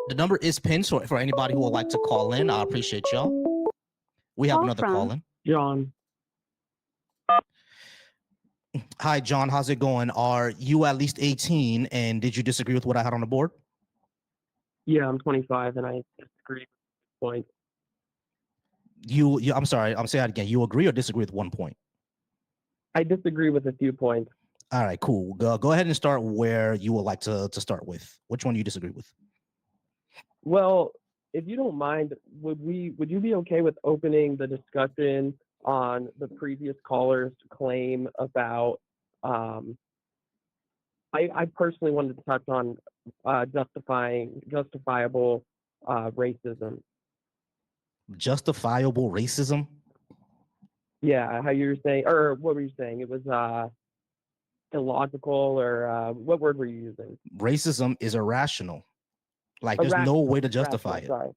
The number is pinned, so for anybody who would like to call in, I appreciate y'all. We have another call in. John. Hi, John. How's it going? Are you at least 18? And did you disagree with what I had on the board? Yeah, I'm 25, and I disagree with the point. I'm sorry. I'm saying that again. You agree or disagree with 1 point? I disagree with a few points. All right, cool. Go ahead and start where you would like to start with. Which one do you disagree with? Well, if you don't mind, would you be okay with opening the discussion on the previous caller's claim about I personally wanted to touch on justifiable racism. Justifiable racism? Yeah, how you were saying, or what were you saying? It was illogical, or what word were you using? Racism is irrational. Like there's no way to justify it. Sorry.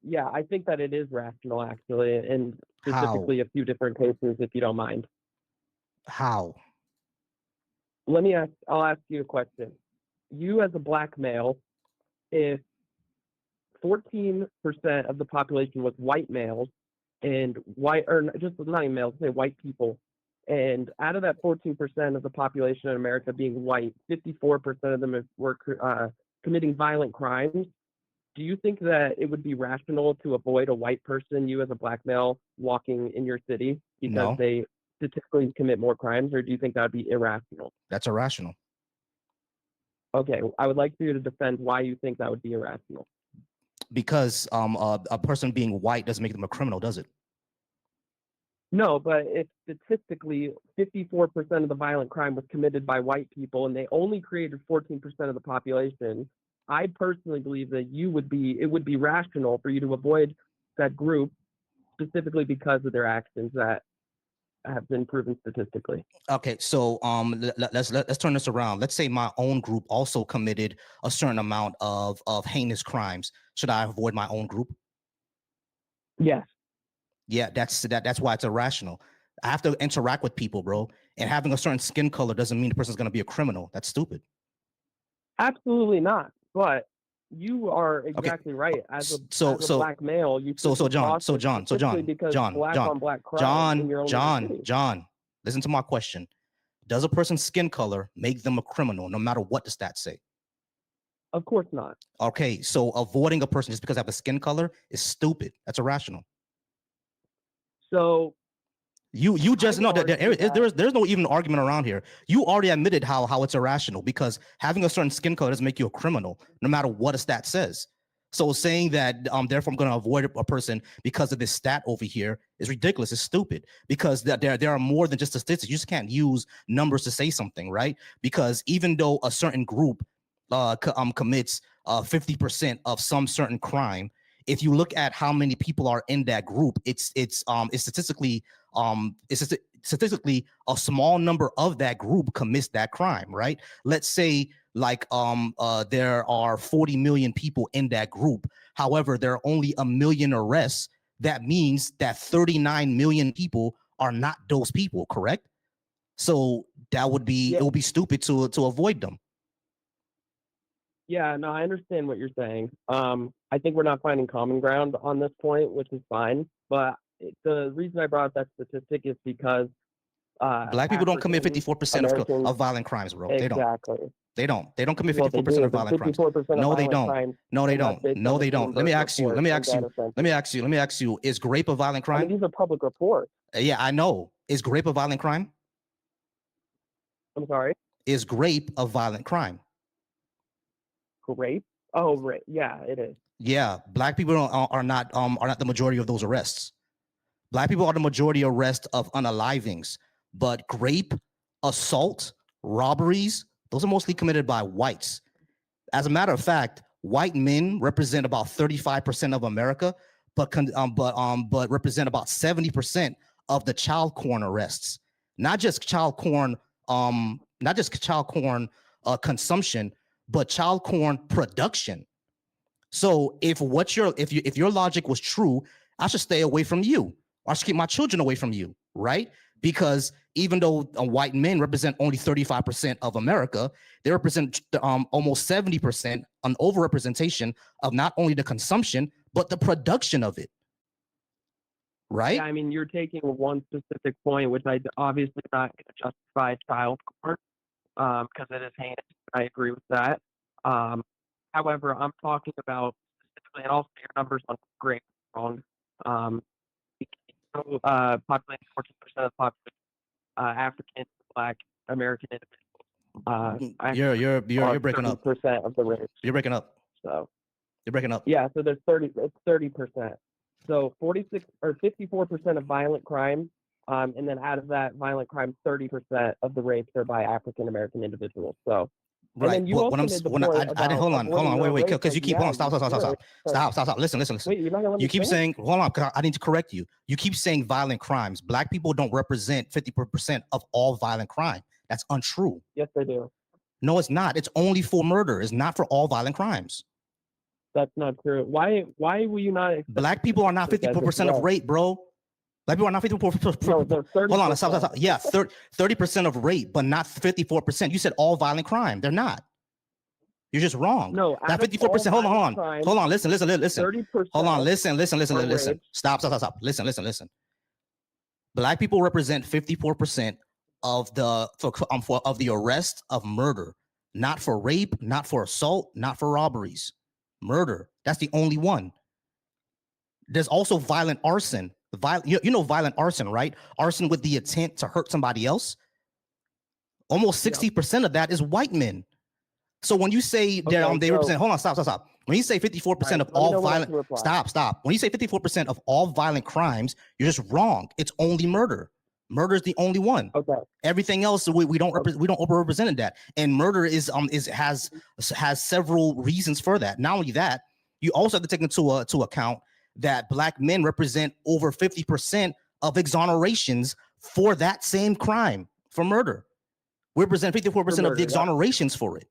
Yeah, I think that it is rational, actually, and specifically a few different cases, if you don't mind. How? I'll ask you a question. You as a black male, if 14% of the population was white males and just not even males, say white people, and out of that 14% of the population in America being white, 54% of them were committing violent crimes, do you think that it would be rational to avoid a white person, you as a black male, walking in your city because they statistically commit more crimes, or do you think that would be irrational? That's irrational. Okay, I would like for you to defend why you think that would be irrational. Because a person being white doesn't make them a criminal, does it? No, but if statistically 54% of the violent crime was committed by white people and they only created 14% of the population, I personally believe that it would be rational for you to avoid that group specifically because of their actions that have been proven statistically. Okay, so let's turn this around. Let's say my own group also committed a certain amount of heinous crimes. Should I avoid my own group? Yes. Yeah, that's why it's irrational. I have to interact with people, bro. And having a certain skin color doesn't mean the person's going to be a criminal. That's stupid. Absolutely not. But you are exactly right. As a black male, you John, listen to my question. Does a person's skin color make them a criminal, no matter what the stats say? Of course not. Okay, so avoiding a person just because they have a skin color is stupid. That's irrational. So you just know that there's no even argument around here. You already admitted how it's irrational because having a certain skin color doesn't make you a criminal, no matter what a stat says. So saying that therefore I'm going to avoid a person because of this stat over here is ridiculous. It's stupid because there are more than just statistics. You just can't use numbers to say something, right? Because even though a certain group commits 50% of some certain crime, if you look at how many people are in that group, it's statistically a small number of that group commits that crime, right? Let's say like there are 40 million people in that group. However, there are only 1 million arrests. That means that 39 million people are not those people, correct? So that would be it would be stupid to avoid them. Yeah, no, I understand what you're saying. I think we're not finding common ground on this point, which is fine. But the reason I brought up that statistic is because black people don't commit 54% of violent crimes, bro. Exactly. They don't commit 54% of violent crimes. No, they don't. No, they don't. No, they don't. Let me ask you. Is grape a violent crime? I mean, these are public reports. Yeah, I know. Is grape a violent crime? I'm sorry? Is grape a violent crime? Grape? Oh, right. Yeah, it is. Yeah, black people are not the majority of those arrests. Black people are the majority arrest of unalivings, but grape, assault, robberies, those are mostly committed by whites. As a matter of fact, white men represent about 35% of America, but represent about 70% of the child porn arrests. Not just child porn consumption, but child porn production. So if your logic was true, I should stay away from you. I should keep my children away from you, right? because even though white men represent only 35% of America, they represent almost 70%, an overrepresentation of not only the consumption, but the production of it. Right? Yeah, I mean, you're taking one specific point, which I obviously not going to justify child porn, because it is heinous. I agree with that. However, I'm talking about specifically, and also your numbers on great wrong. Population 14% of the population, African, Black, American individuals. You're breaking up. 30% of the race. You're breaking up. So you're breaking up. Yeah, so there's 30%. So 46 or 54% of violent crime, and then out of that violent crime, 30% of the rapes are by African American individuals. So right. And then you Well, also made the point I didn't hold on, wait, because you keep yeah, stop. Listen. Wait, you're not gonna let me You keep finish? saying, hold on, 'cause I need to correct you. You keep saying violent crimes. Black people don't represent 50% of all violent crime. That's untrue. Yes, they do. No, it's not. It's only for murder. It's not for all violent crimes. That's not true. Why will you not accept Black people are not 54% of rape, bro. Black people are not 54%. No, they're 30%. Hold on, stop. Yeah, 30% of rape, but not 54%. You said all violent crime. They're not. You're just wrong. No, that 54%. Hold on. Listen. 30%. Hold on. Listen. Stop. Listen. Black people represent 54% of the arrest of murder, not for rape, not for assault, not for robberies. Murder. That's the only one. There's also violent arson. You know violent arson, right? Arson with the intent to hurt somebody else. Almost 60% of that is white men. So when you say they represent, hold on, stop. When you say 54% of all violent, stop. When you say 54% of all violent crimes, you're just wrong. It's only murder. Murder is the only one. Okay. Everything else we don't overrepresent that, and murder has several reasons for that. Not only that, you also have to take into account that Black men represent over 50% of exonerations for that same crime, for murder. We represent 54% of the exonerations for it.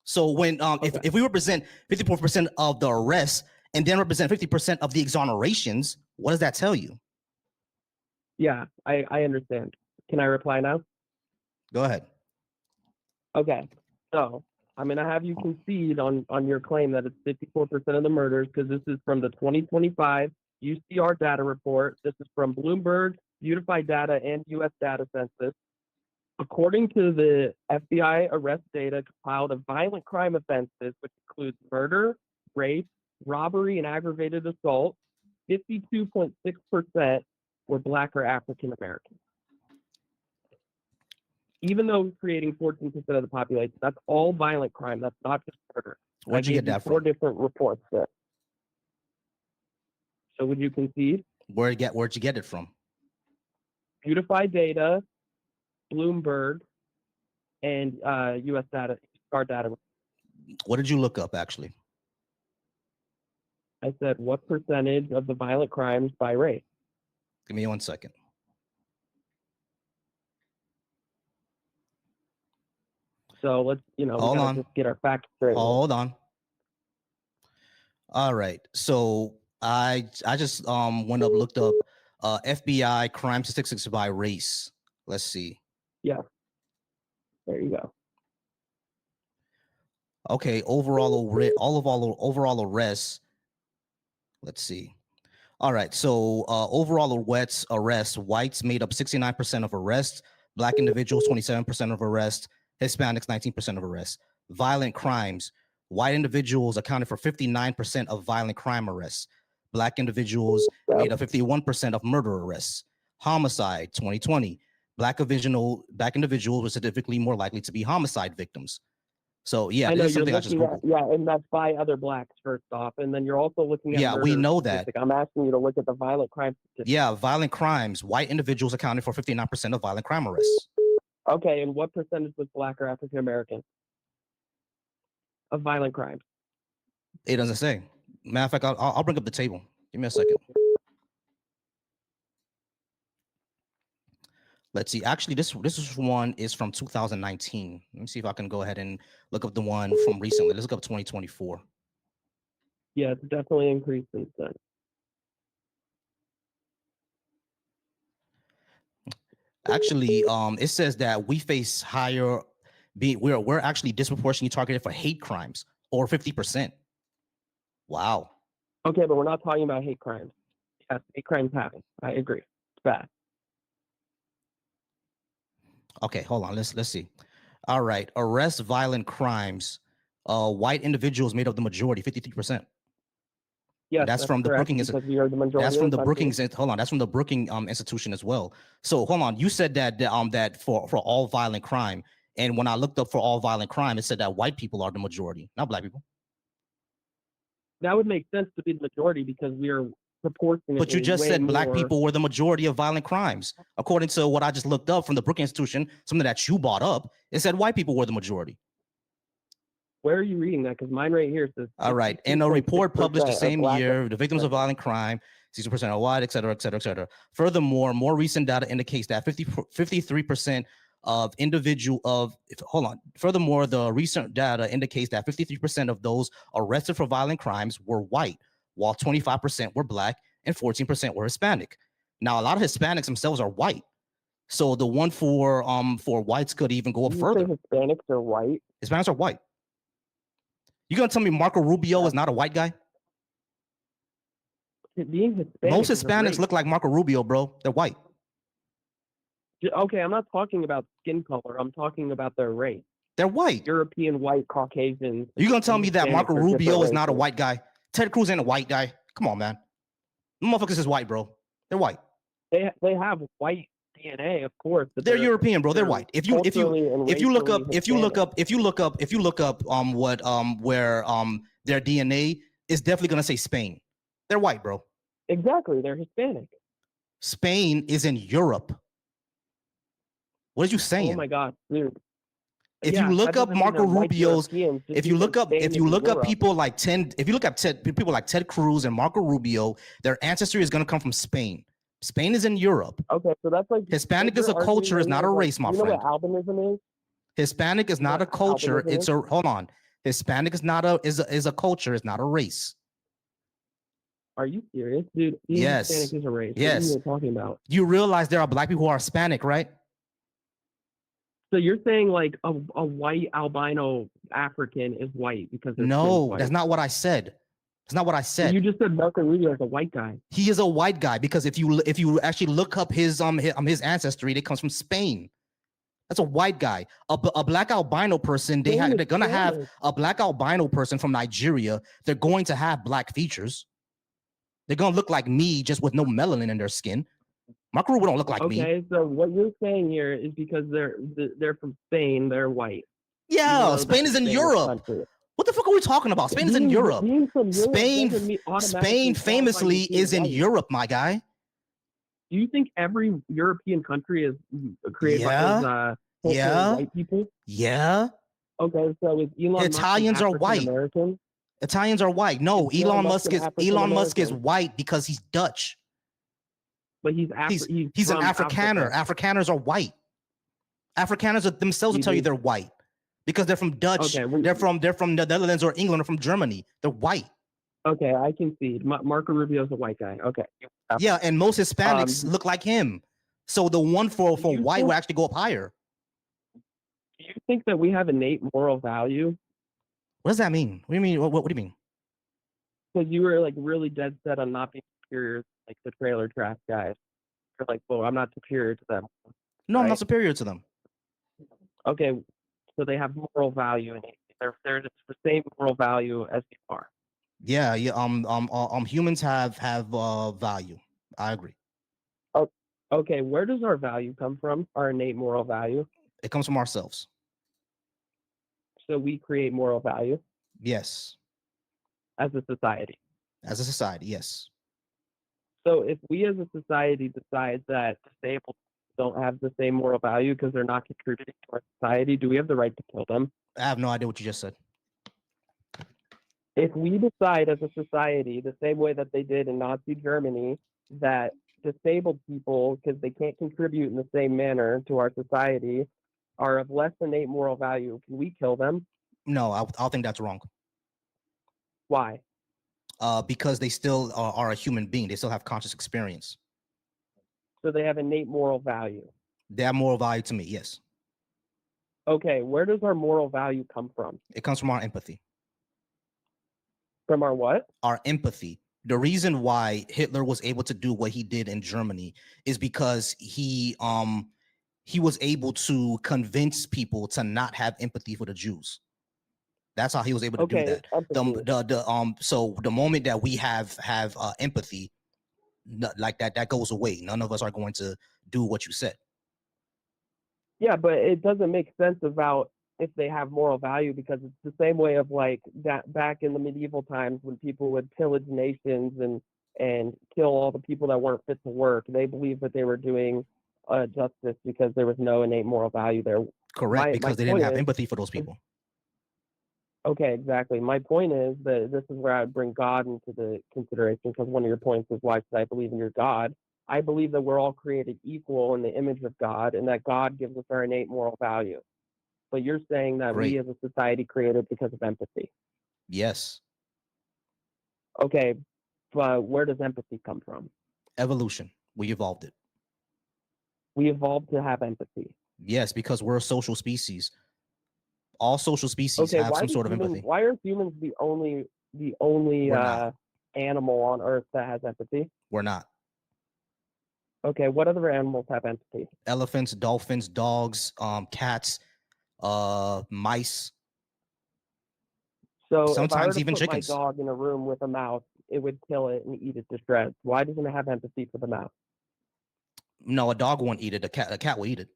So when if we represent 54% of the arrests and then represent 50% of the exonerations, what does that tell you? Yeah, I understand. Can I reply now? Go ahead. Okay, so I'm gonna have you concede on your claim that it's 54% of the murders, because this is from the 2025 UCR data report. This is from Bloomberg, Unified Data, and U.S. Data Census. According to the FBI arrest data compiled of violent crime offenses, which includes murder, rape, robbery, and aggravated assault, 52.6% were Black or African American. Even though creating 14% of the population, that's all violent crime. That's not just murder. Where'd you get that from? 4 different reports there. So would you concede? Where'd you get it from? Unified Data, Bloomberg, and U.S. data, our data. What did you look up, actually? I said, what percentage of the violent crimes by race? Give me 1 second. So let's, we gotta just get our facts straight. Hold on. All right. So I just went up, looked up FBI crime statistics by race. Let's see. Yeah. There you go. Okay, overall arrests. Let's see. All right, so overall arrests, whites made up 69% of arrests, Black individuals 27% of arrests, Hispanics 19% of arrests. Violent crimes, white individuals accounted for 59% of violent crime arrests. Black individuals made up 51% of murder arrests. Homicide 2020, Black individuals were significantly more likely to be homicide victims. So yeah, this is something I just Googled. Yeah, and that's by other Blacks first off, and then you're also looking at we know that. I'm asking you to look at the violent crime statistics. Yeah, violent crimes. White individuals accounted for 59% of violent crime arrests. Okay, and what percentage was Black or African American of violent crimes? It doesn't say. Matter of fact, I'll bring up the table. Give me a second. Let's see. Actually, this one is from 2019. Let me see if I can go ahead and look up the one from recently. Let's look up 2024. Yeah, it's definitely increased since then. Actually, it says that we face higher. We're actually disproportionately targeted for hate crimes, or 50%. Wow. Okay, but we're not talking about hate crimes. Yes, hate crimes happen. I agree. It's bad. Okay, hold on. Let's see. All right, arrest violent crimes. White individuals made up the majority, 53%. Yes, That's that's from the correct, Brookings. because we are the majority That's of from the the country. Brookings. Hold on, that's from the Brookings institution as well. So hold on, you said that for all violent crime, and when I looked up for all violent crime, it said that white people are the majority, not black people. That would make sense to be the majority because we are proportionately. But you just way said black more- people were the majority of violent crimes, according to what I just looked up from the Brookings institution, something that you brought up. It said white people were the majority. Where are you reading that? Because mine right here says. All right. In a report published the 62% same black year, the victims of violent crime, 60% are white, et cetera, et cetera, et cetera. Furthermore, more recent data indicates that 53% of Furthermore, the recent data indicates that 53% of those arrested for violent crimes were white, while 25% were black and 14% were Hispanic. Now, a lot of Hispanics themselves are white. So the one for whites could even go up You further. say Hispanics are white? Hispanics are white. You gonna tell me Marco Rubio is not a white guy? Being Hispanic. Most Hispanics look like Marco Rubio, bro. They're white. Okay, I'm not talking about skin color. I'm talking about their race. They're white. European white Caucasians. You gonna tell me that Hispanics Marco are Rubio different is not a races. white guy? Ted Cruz ain't a white guy. Come on, man. Them motherfuckers is white, bro. They're white. They have white DNA, of course. But They're European, bro. They're white. If you look up what where their DNA is definitely gonna say Spain. They're white, bro. Exactly, they're Hispanic. Spain is in Europe. What are you saying? Oh my God, dude. If you look up Marco Rubio's, if you look up people like people like Ted Cruz and Marco Rubio, their ancestry is going to come from Spain. Spain is in Europe. Okay, so that's like Hispanic is a culture, is not a race, my friend. You know what albinism is? Hispanic is not a culture. It's a hold on. Hispanic is not a culture. It's not a race. Are you serious, dude? Yes. Hispanic is a race. Yes. What are you talking about? You realize there are black people who are Hispanic, right? So you're saying like a white albino African is white because no, that's not what I said. That's not what I said. You just said Marco Rubio is a white guy. He is a white guy because if you actually look up his ancestry, it comes from Spain. That's a white guy. A black albino person, they're gonna have a black albino person from Nigeria. They're going to have black features. They're gonna look like me, just with no melanin in their skin. Marco Rubio don't look like me. Okay, so what you're saying here is because they're from Spain, they're white. Yeah, Spain is in Europe. What the fuck are we talking about? Spain is in Europe. Spain famously is in Europe, my guy. Do you think every European country is created by white people? Yeah. Okay, so is Elon Italians Musk are white. American? Italians are white. No, Elon Musk is white because he's Dutch. But he's an Afrikaner. Afrikaners are white. Afrikaners themselves will tell you they're white because they're from Dutch. Okay, they're from the Netherlands or England or from Germany. They're white. Okay, I can see. Marco Rubio's a white guy. Okay. Yeah, and most Hispanics look like him. So the one for white will actually go up higher. Do you think that we have innate moral value? What does that mean? What do you mean? What do you mean? Because you were like really dead set on not being superior, like the trailer trash guys. You're like, well, I'm not superior to them. No, right? I'm not superior to them. Okay, so they have moral value, and they're the same moral value as you are. Yeah. Humans have value. I agree. Oh, okay. Where does our value come from? Our innate moral value. It comes from ourselves. So we create moral value. Yes. As a society. As a society, yes. So if we as a society decide that disabled don't have the same moral value because they're not contributing to our society, do we have the right to kill them? I have no idea what you just said. If we decide as a society, the same way that they did in Nazi Germany, that disabled people, because they can't contribute in the same manner to our society, are of less innate moral value, can we kill them? No, I think that's wrong. Why? Because they still are a human being. They still have conscious experience. So they have innate moral value. They have moral value to me. Yes, Okay, where does our moral value come from? it comes from our empathy. From our what? Our empathy. The reason why Hitler was able to do what he did in Germany is because he was able to convince people to not have empathy for the Jews. That's how he was able to do Okay, that. empathy. So the moment that we have empathy, like that goes away. None of us are going to do what you said. Yeah, but it doesn't make sense about if they have moral value, because it's the same way of like that back in the medieval times when people would pillage nations and kill all the people that weren't fit to work. They believed that they were doing justice because there was no innate moral value there. Correct, My because they didn't point have empathy for those is people. okay, exactly. My point is that this is where I would bring God into the consideration, because one of your points is, why should I believe in your God? I believe that we're all created equal in the image of God, and that God gives us our innate moral value. But you're saying that we Great. as a society created because of empathy. Yes. Okay, but where does empathy come from? Evolution. We evolved it. We evolved to have empathy. Yes, because we're a social species. All social species Okay, have some sort of empathy. why are humans the only We're not. animal on Earth that has empathy? We're not. Okay, what other animals have empathy? Elephants, dolphins, dogs, cats, mice, So if I were sometimes to even put my chickens, dog in a room with a mouse, it would kill it and eat it to shreds. Why doesn't it have empathy for the mouse? no, a dog won't eat it. A cat will eat it.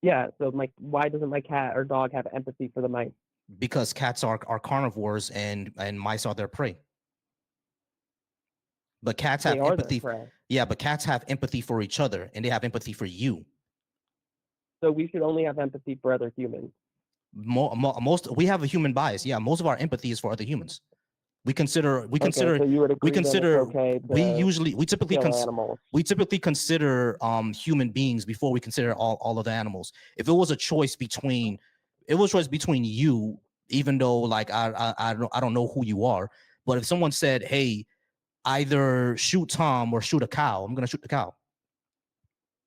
Yeah, so why doesn't my cat or dog have empathy for the mice? Because cats are carnivores and mice are their prey. But cats They have are their empathy. prey. Yeah, but cats have empathy for each other and they have empathy for you. So we should only have empathy for other humans. Most we have a human bias. Yeah, most of our empathy is for other humans. We consider we Okay, consider so you would we agree then it's consider okay we to usually kill animals. we typically consider human beings before we consider all of the animals. If it was a choice between you, even though like I don't know who you are, but if someone said, hey, either shoot Tom or shoot a cow, I'm gonna shoot the cow.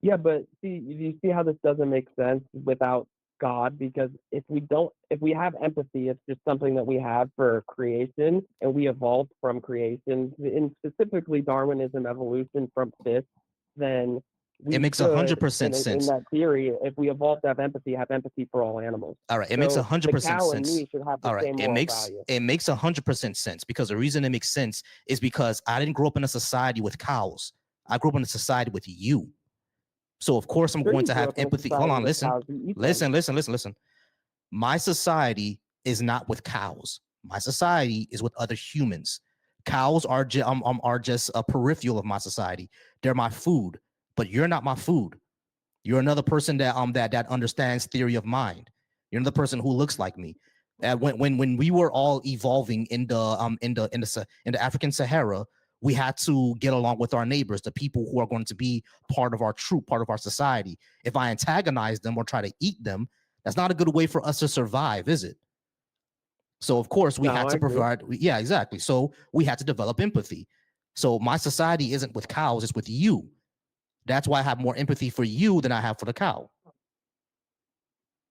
Yeah, but see, you see how this doesn't make sense without God? Because if we have empathy, it's just something that we have for creation, and we evolved from creation, and specifically Darwinism, evolution from fish. Then It we makes should, 100% in sense. that theory, if we evolved to have empathy for all animals. All right, it makes So the 100% cow and sense. me should have the All right, same it moral makes value. it makes 100% sense because the reason it makes sense is because I didn't grow up in a society with cows. I grew up in a society with you. So of course I'm Sure, going you to grew have up in a empathy. Hold society on, with listen, cows. You eat them. listen, listen, listen, listen. My society is not with cows. My society is with other humans. Cows are just a peripheral of my society. They're my food, but you're not my food. You're another person that understands theory of mind. You're another person who looks like me. When we were all evolving in the African Sahara, we had to get along with our neighbors, the people who are going to be part of our troop, part of our society. If I antagonize them or try to eat them, that's not a good way for us to survive, is it? So of course we No, had I to agree. provide. Yeah, exactly. So we had to develop empathy. So my society isn't with cows; it's with you. That's why I have more empathy for you than I have for the cow.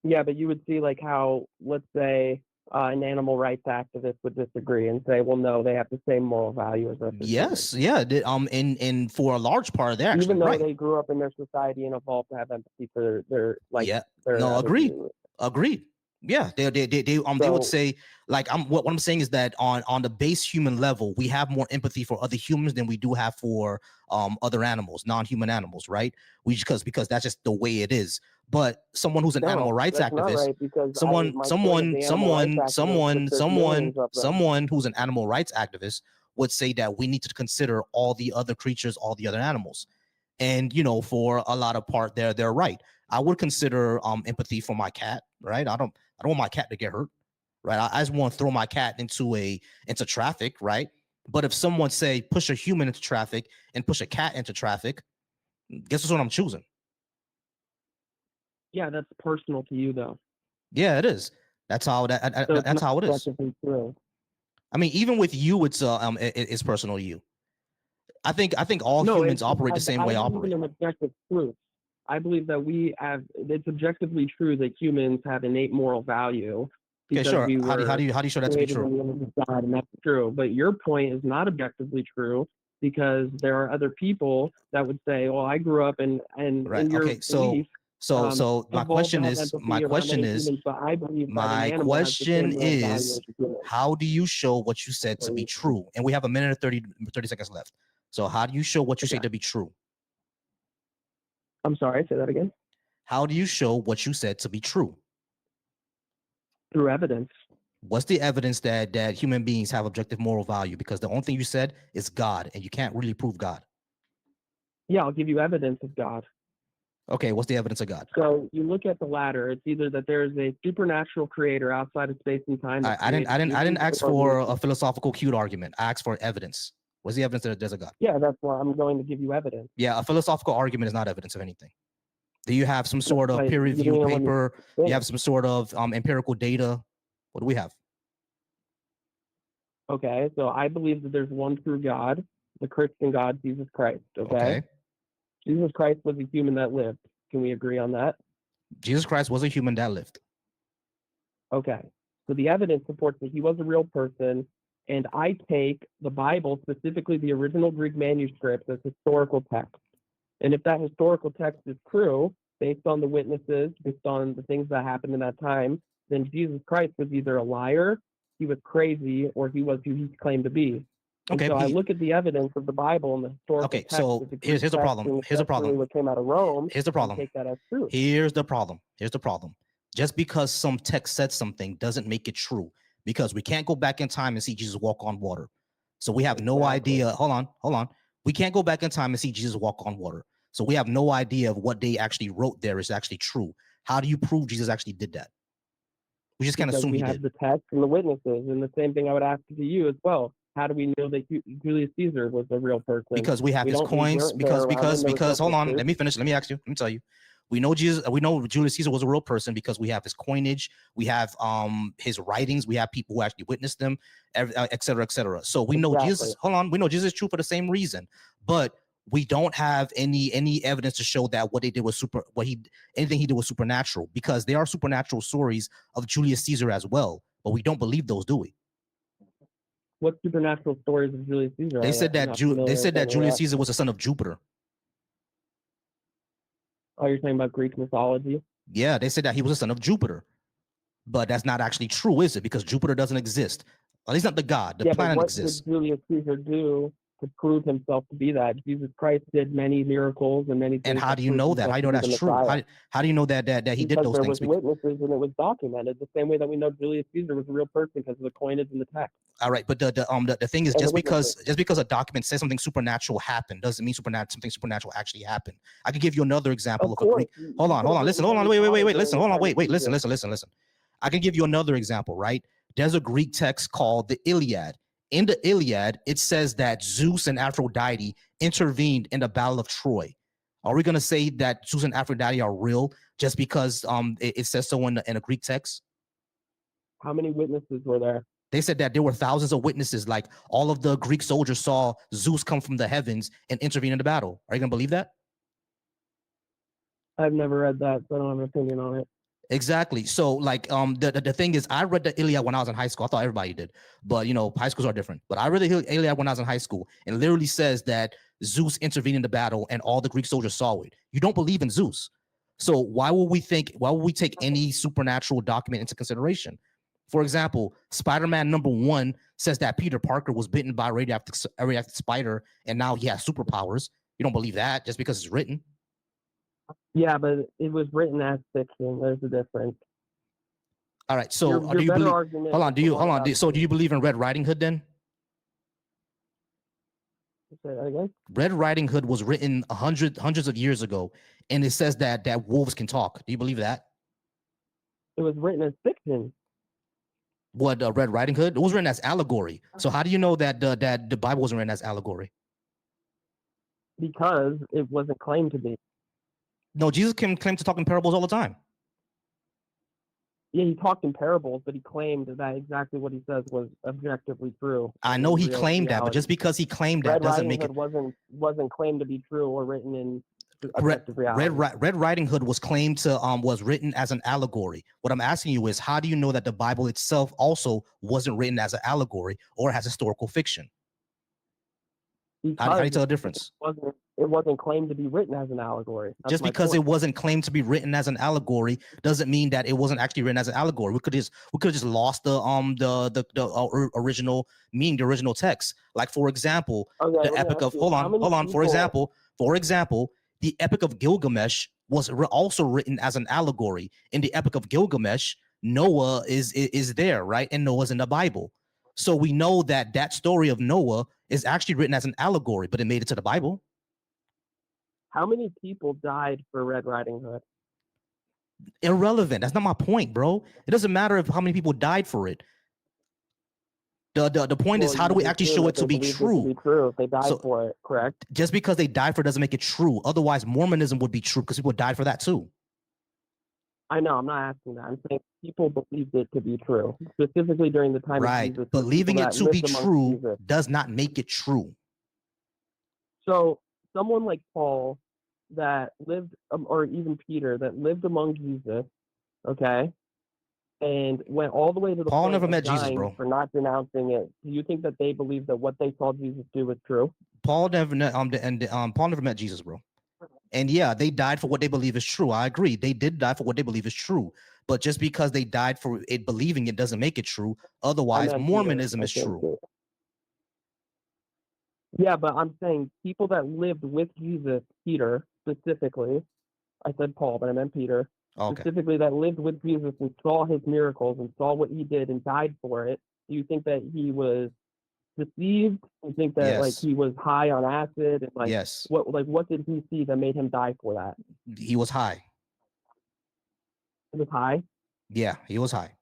Yeah, but you would see like how, let's say, an animal rights activist would disagree and say, well, no, they have the same moral value as us as humans. Yes, yeah. In for a large part, they're actually Even though right. they grew up in their society and evolved to have empathy for Yeah. their No, other agreed. beings. Agreed. Yeah, they would So say like what I'm saying is that on the base human level, we have more empathy for other humans than we do have for other animals, non-human animals, right? We because that's just the way it is. But someone who's an animal no, rights that's not activist, right, because my point of the animal rights activists is there's millions of them. someone who's an animal rights activist would say that we need to consider all the other creatures, all the other animals. And for a lot of part they're right. I would consider empathy for my cat, right? I don't want my cat to get hurt, right? I just want to throw my cat into traffic, right? But if someone say push a human into traffic and push a cat into traffic, guess what I'm choosing? Yeah, that's personal to you though. Yeah, it is. That's how So it's that's not how it is. objectively true. I mean, even with you, it's personal to you. I think all No, humans operate the same I way I believe in operate. an objective truth. I believe that it's objectively true that humans have innate moral value Okay, because sure. we How were do you show that to be created in true? the image of God, and that's true. But your point is not objectively true because there are other people that would say, "Well, I grew up Right. in your Okay. belief, So my evolved to question have is empathy around other humans, but I believe that an my animal has the question same moral value is as a human." how do you show what you said to be true? And we have a minute and 30 seconds left. So how do you show what you say Okay. to be true? I'm sorry. Say that again. How do you show what you said to be true? Through evidence. What's the evidence that human beings have objective moral value? Because the only thing you said is God, and you can't really prove God. Yeah, I'll give you evidence of God. Okay, what's the evidence of God? So you look at the latter. It's either that there is a supernatural creator outside of space and time that created I didn't humans, ask for a philosophical cute argument. I asked for evidence. What's the evidence that there's a God? Yeah, that's why I'm going to give you evidence. Yeah, a philosophical argument is not evidence of anything. Do you have some sort of But peer you review didn't let me paper? You finish. have some sort of empirical data? What do we have? Okay, so I believe that there's one true God, the Christian God, Jesus Christ. Okay, Okay. Jesus Christ was a human that lived. Can we agree on that? Jesus Christ was a human that lived. Okay, so the evidence supports that he was a real person, and I take the Bible, specifically the original Greek manuscript, as historical text. And if that historical text is true, based on the witnesses, based on the things that happened in that time, then Jesus Christ was either a liar, he was crazy, or he was who he claimed to be. And Okay. so I look at the evidence of the Bible and the historical Okay. text So of the here's Greek the text, problem. and Here's the especially problem. what came out of Rome, Here's the and problem. take that as true. Here's the problem. Here's the problem. Just because some text said something doesn't make it true, because we can't go back in time and see Jesus walk on water. So we have no idea. Hold on. We can't go back in time and see Jesus walk on water. So we have no idea of what they actually wrote there is actually true. How do you prove Jesus actually did that? We just can't Because assume we he have did. the text and the witnesses, and the same thing I would ask to you as well. How do we know that Julius Caesar was a real person? Because we have his coins. Because hold on. Let me finish. Let me ask you. Let me tell you. We know Julius Caesar was a real person because we have his coinage, we have his writings, we have people who actually witnessed them, et cetera, et cetera. So we know Jesus. Hold on, we know Jesus is true for the same reason, but we don't have any evidence to show that what they did was anything he did was supernatural, because there are supernatural stories of Julius Caesar as well, but we don't believe those, do we? What supernatural stories of Julius Caesar? They said that Julius Caesar was a son of Jupiter. Oh, you're talking about Greek mythology? Yeah, they said that he was a son of Jupiter, but that's not actually true, is it? Because Jupiter doesn't exist. At least not the god. The planet exists. What did Julius Caesar do to prove himself to be that? Jesus Christ did many miracles and many things. And how do you know that? How do you know that's true? How do you know that he did those things? Because there was witnesses and it was documented. The same way that we know Julius Caesar was a real person because of the coinage in the text. All right, but the thing is, just because a document says something supernatural happened doesn't mean something supernatural actually happened. I could give you another example of a Greek. Hold on, listen, wait, listen, hold on, wait, listen. I can give you another example, right? There's a Greek text called the Iliad. In the Iliad, it says that Zeus and Aphrodite intervened in the Battle of Troy. Are we going to say that Zeus and Aphrodite are real just because it says so in a Greek text? How many witnesses were there? They said that there were thousands of witnesses, like all of the Greek soldiers saw Zeus come from the heavens and intervene in the battle. Are you going to believe that? I've never read that, so I don't have an opinion on it. Exactly. So like the thing is, I read the Iliad when I was in high school. I thought everybody did, but high schools are different. But I read the Iliad when I was in high school, and it literally says that Zeus intervened in the battle and all the Greek soldiers saw it. You don't believe in Zeus. So why would we take any supernatural document into consideration? For example, Spider-Man #1 says that Peter Parker was bitten by a radioactive spider and now he has superpowers. You don't believe that just because it's written? Yeah, but it was written as fiction. There's a difference. All right. So do you believe? Hold on. So do you believe in Red Riding Hood then? Say that again? Red Riding Hood was written hundreds of years ago, and it says that wolves can talk. Do you believe that? It was written as fiction. What Red Riding Hood? It was written as allegory. So how do you know that the Bible wasn't written as allegory? Because it wasn't claimed to be. No, Jesus claimed to talk in parables all the time. Yeah, he talked in parables, but he claimed that exactly what he says was objectively true. I know he claimed that, but just because he claimed that doesn't make it. Wasn't claimed to be true or written in. objective reality. Red Riding Hood was claimed to was written as an allegory. What I'm asking you is, how do you know that the Bible itself also wasn't written as an allegory or as historical fiction? How do you tell the difference? It wasn't claimed to be written as an allegory. That's just because it wasn't claimed to be written as an allegory doesn't mean that it wasn't actually written as an allegory. We could have just lost the original meaning, the original text. Like, for example, the Epic of hold on. For example, the Epic of Gilgamesh was also written as an allegory. In the Epic of Gilgamesh, Noah is there, right? And Noah's in the Bible. So we know that that story of Noah is actually written as an allegory, but it made it to the Bible. How many people died for Red Riding Hood? Irrelevant. That's not my point, bro. It doesn't matter if how many people died for it. The point is, how do we actually show it to be true? If they died for it, correct? Just because they died for it doesn't make it true. Otherwise, Mormonism would be true because people died for that too. I know. I'm not asking that. I'm saying people believed it to be true, specifically during the time of Jesus. Believing it to be true does not make it true. So someone like Paul that lived, or even Peter that lived among Jesus, okay, and went all the way to the Paul point never of met Jesus, dying bro. for not denouncing it. Do you think that they believed that what they saw Jesus do was true? Paul never met Jesus, bro. And yeah, they died for what they believe is true. I agree. They did die for what they believe is true. But just because they died for it believing it doesn't make it true. Otherwise, Mormonism is true. Yeah, but I'm saying people that lived with Jesus, Peter specifically, I said Paul, but I meant Peter, specifically that lived with Jesus and saw his miracles and saw what he did and died for it. Do you think that he was deceived? Do you think that like he was high on acid and like what did he see that made him die for that? He was high. He was high? Yeah, he was high.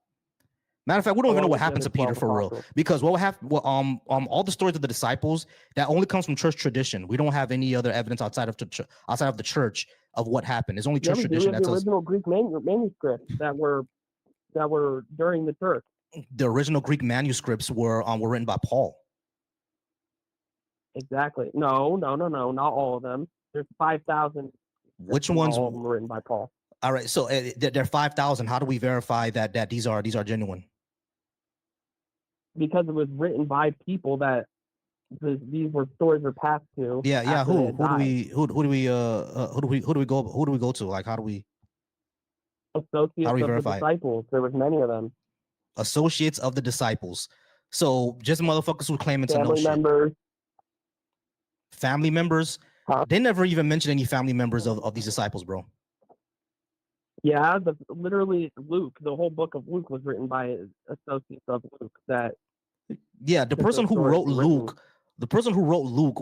Matter of fact, we don't even know what happened to Peter for real, because what happened, all the stories of the disciples, that only comes from church tradition. We don't have any other evidence outside of the church of what happened. It's only church tradition. That's the original Greek manuscripts that were during the church. The original Greek manuscripts were written by Paul. Exactly. No, not all of them. There's 5,000. Which ones? All of them were written by Paul. All right, so there are 5,000. How do we verify that these are genuine? Because it was written by people that these were stories were passed to. Yeah. Who do we go to? Like, how do we? Associates of the disciples. There was many of them. Associates of the disciples. So just motherfuckers who claiming to know shit. Family members. Huh? They never even mentioned any family members of these disciples, bro. Yeah, literally Luke, the whole book of Luke was written by associates of Luke. The person who wrote Luke,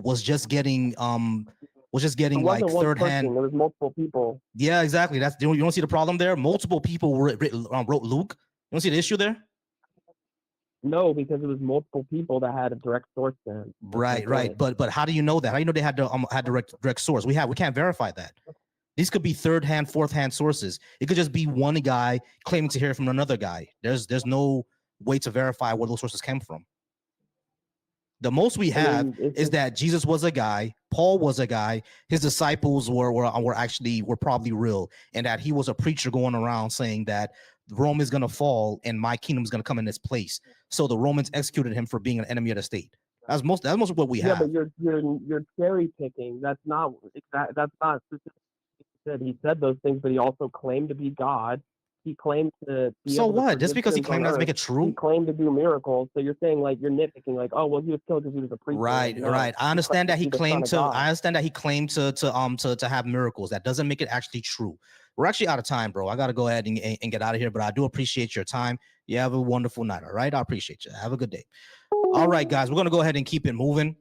was just getting like third hand. There was multiple people. Yeah, exactly. That's you don't see the problem there. Multiple people wrote Luke. You don't see the issue there. No, because it was multiple people that had a direct source to him. Right. But how do you know that? How do you know they had direct source? We can't verify that. These could be third hand, fourth hand sources. It could just be one guy claiming to hear from another guy. There's no way to verify where those sources came from. The most we have is that Jesus was a guy, Paul was a guy, his disciples were probably real, and that he was a preacher going around saying that Rome is gonna fall and my kingdom is gonna come in its place. So the Romans executed him for being an enemy of the state. That's most of what we have. Yeah, but you're cherry picking. That's not specific. He said those things, but he also claimed to be God. He claimed to be so what? Just because he claimed doesn't make it true. He claimed to do miracles. So you're saying like you're nitpicking, like, oh well, he was killed because he was a preacher. Right. I understand that he claimed to. I understand that he claimed to have miracles. That doesn't make it actually true. We're actually out of time, bro. I gotta go ahead and get out of here. But I do appreciate your time. You have a wonderful night. All right. I appreciate you. Have a good day. All right, guys. We're gonna go ahead and keep it moving.